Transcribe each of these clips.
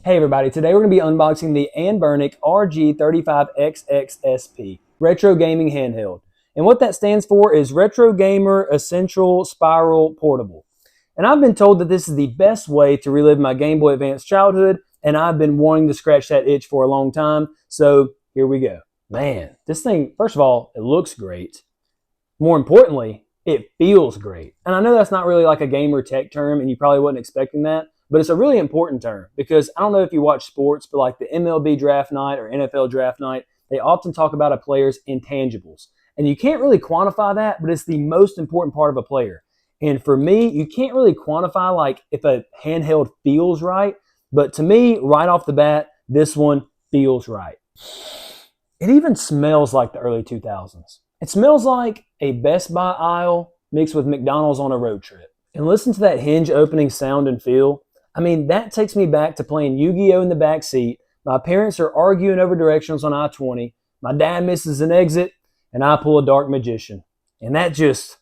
Hey everybody, today we're going to be unboxing the Anbernic RG35XXSP Retro Gaming Handheld. And what that stands for is Retro Gamer Essential Spiral Portable. And I've been told that this is the best way to relive my Game Boy Advance childhood, and I've been wanting to scratch that itch for a long time, so here we go. Man, this thing, first of all, it looks great. More importantly, it feels great. And I know that's not really like a gamer tech term, and you probably wasn't expecting that, but it's a really important term because I don't know if you watch sports, but like the MLB draft night or NFL draft night, they often talk about a player's intangibles. And you can't really quantify that, but it's the most important part of a player. And for me, you can't really quantify like if a handheld feels right, but to me, right off the bat, this one feels right. It even smells like the early 2000s. It smells like a Best Buy aisle mixed with McDonald's on a road trip. And listen to that hinge opening sound and feel. I mean, that takes me back to playing Yu-Gi-Oh! In the back seat. My parents are arguing over directions on I-20. My dad misses an exit, and I pull a Dark Magician. And that's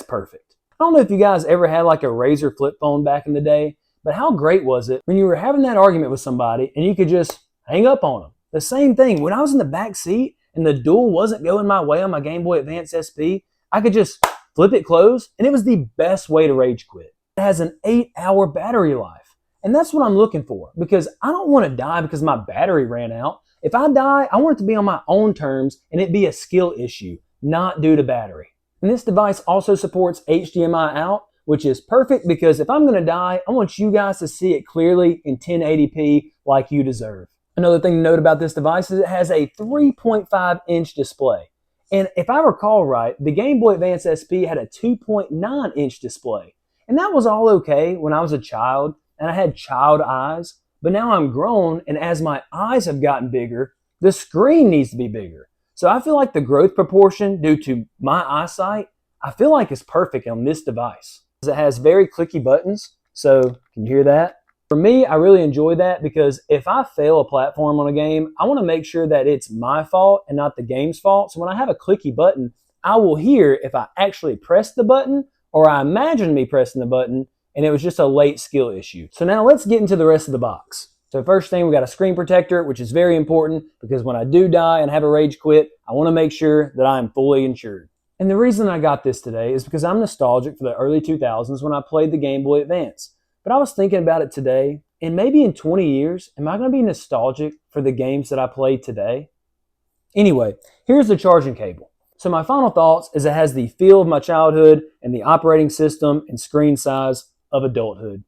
perfect. I don't know if you guys ever had like a Razor flip phone back in the day, but how great was it when you were having that argument with somebody and you could just hang up on them? The same thing, when I was in the back seat and the duel wasn't going my way on my Game Boy Advance SP, I could just flip it closed, and it was the best way to rage quit. It has an 8-hour battery life. And that's what I'm looking for, because I don't want to die because my battery ran out. If I die, I want it to be on my own terms and it be a skill issue, not due to battery. And this device also supports HDMI out, which is perfect because if I'm going to die, I want you guys to see it clearly in 1080p like you deserve. Another thing to note about this device is it has a 3.5-inch display. And if I recall right, the Game Boy Advance SP had a 2.9-inch display. And that was all okay when I was a child and I had child eyes, but now I'm grown, and as my eyes have gotten bigger, the screen needs to be bigger. So I feel like the growth proportion due to my eyesight, I feel like is perfect on this device. It has very clicky buttons, so can you hear that? For me, I really enjoy that because if I fail a platform on a game, I want to make sure that it's my fault and not the game's fault. So when I have a clicky button, I will hear if I actually pressed the button or I imagined me pressing the button and it was just a late skill issue. So now let's get into the rest of the box. So first thing, we got a screen protector, which is very important because when I do die and have a rage quit, I want to make sure that I am fully insured. And the reason I got this today is because I'm nostalgic for the early 2000s when I played the Game Boy Advance. But I was thinking about it today, and maybe in 20 years, am I going to be nostalgic for the games that I played today? Anyway, here's the charging cable. So my final thoughts is it has the feel of my childhood and the operating system and screen size of adulthood.